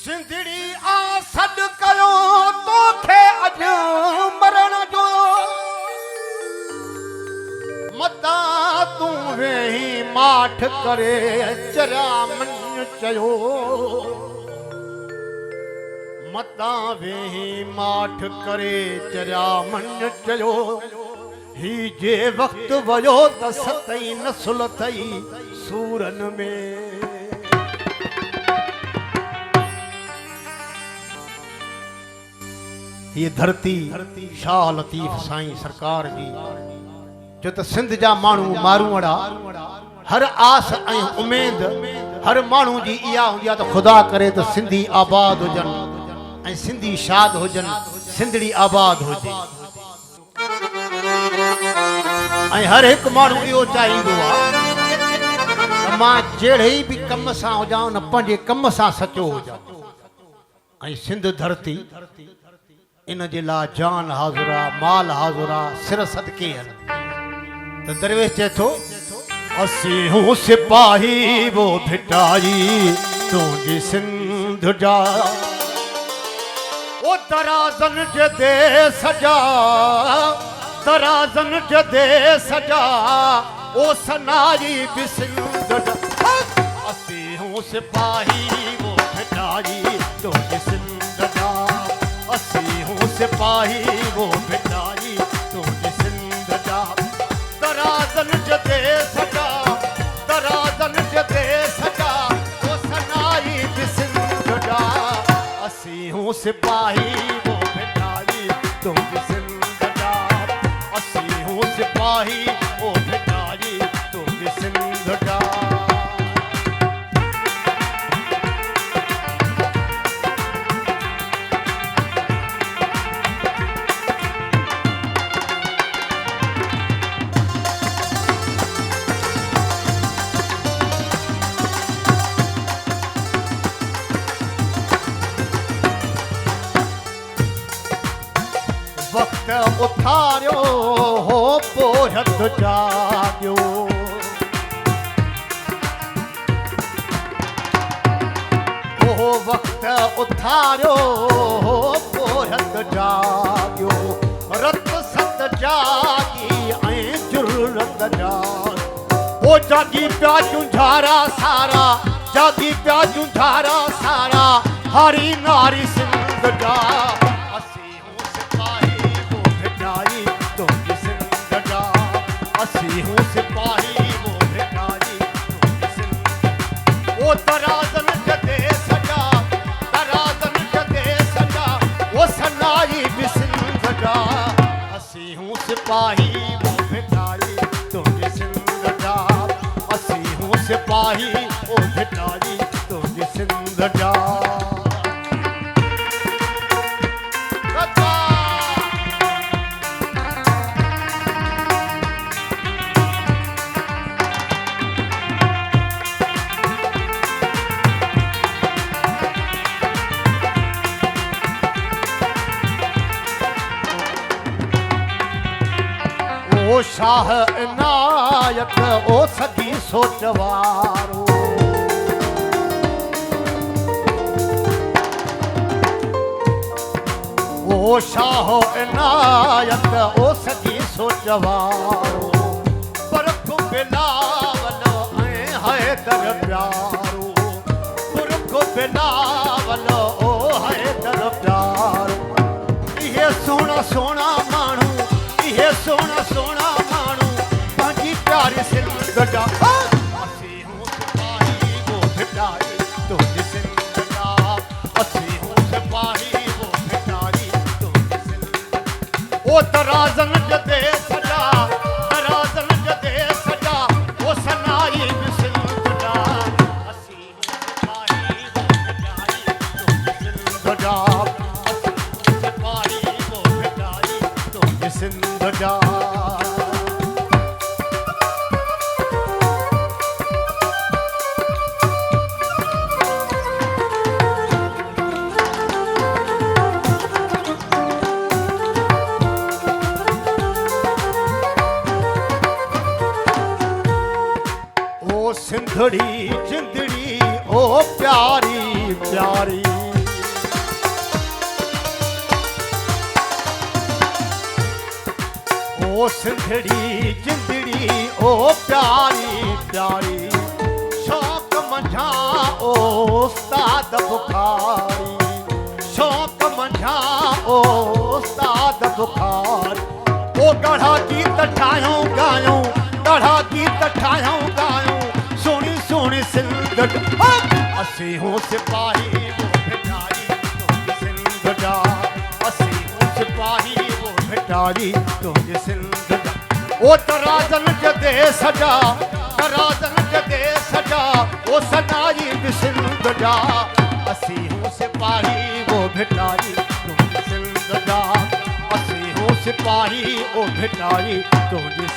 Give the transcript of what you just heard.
सिंधड़ी आ सॾ कयो तोखे अॼु मरण जो मता तूं वेही माठ करे चरिया मन चयो मता वेही माठ करे चरिया मन चयो ही जे वक्त वयो त सतई नसुल थई सूरन में। ये धरती शाह लतीफ़ साईं सरकार जी जो त सिंध जा माण्हू मारूअड़ा हर आस ऐं उमेद हर माण्हू जी इहा हूंदी आहे त ख़ुदा करे त सिंधी आबाद हुजनि ऐं सिंधी शाद हुजनि सिंधड़ी आबाद हुजे ऐं हर हिकु माण्हू इहो चाहींदो आहे त मां जहिड़े बि कम सां हुजां न पंहिंजे कम सां सचो हुजां ऐं सिंध धरती इन जे लाइ जान हाज़ुरा माल हाज़ुरा सिर सदके त दरवेश चए थो असी हूं सिपाही वो भिटाई तुंहिंजी सिंध जा ओ तराज़न जे दे सजा तराज़न जे दे सजा ओ सनाई भी सिंध जा असी हूं सिपाही वो भिटाई तुंहिंजी सिंध जा असी हूं सिपाही वो भिटाई तुंहिंजी सिंध जा तराज़न जे दे सजा तराज़न जे दे सजा ओ सनाई भी सिंध जा असी हूं सिपाही वो भिटाई तुंहिंजी सिंध जा असी हूं सिपाही वो भिटाई तुंहिंजी सिंध जा। वक्त उथारियो हो पोहत जागियो ओ वक्त उथारियो हो पोहत जागियो रत सत जागी ऐं जुर्रत जाग ओ जागी पिया जुंझारा सारा जागी पिया जुंझारा सारा हरी नारी सिंध जा असी हूं सिपाही वो भिटाई ओ तराज़न जदे सजा तराज़न जदे सजा वो सनाई भी सिंध जा असी हूं सिपाही वो भिटाई तुंहिंजी सिंध जा असी हूं सिपाही वो भिटाई तुंहिंजी सिंध जा। ओ शाह इनायत ओ सदी सोचवारो ओ शाह इनायत ओ सदी सोचवारो पुरख बिलावल ऐं हैदर प्यारो पुरख बिलावल ओ हैदर प्यारो इहे सोना सोना माण्हू इहे सोना सोना माण्हू पंहिंजी प्यारी सिंध जा असी हूं सिपाही वो भिटाई तुंहिंजी सिंध जा असी हूं सिपाही वो भिटाई तुंहिंजी सिंध ओ तराज़न जे दे सजा तराज़न जे दे सजा ओ सनाई भी सिंध जा असी हूं सिपाही वो भिटाई तुंहिंजी सिंध जा असी हूं सिपाही वो भिटाई तुंहिंजी सिंध जा। ओ सिंधड़ी जिंदड़ी ओ प्यारी प्यारी ओ सिंधड़ी जिंदड़ी ओ प्यारी प्यारी शौक मंझा ओ उस्ताद बुखारी शौक मंझा ओ उस्ताद बुखारी ओ गढ़ा गीत ठायूं गायूं गढ़ा गीत ठायूं गायूं सोनी सोनी सिंध असी हूं सिपाही वो भिटारी तुझ सिंध जा असी हूं सिपाही वो भिटारी तुझ सिंध जा ओ तराजन जदे सजा तराजन जदे सजा ओ सनाई भी सिंध जा असी हूं सिपाही वो भिटारी तुझ सिंध जा असी हूं सिपाही वो भिटारी तुझ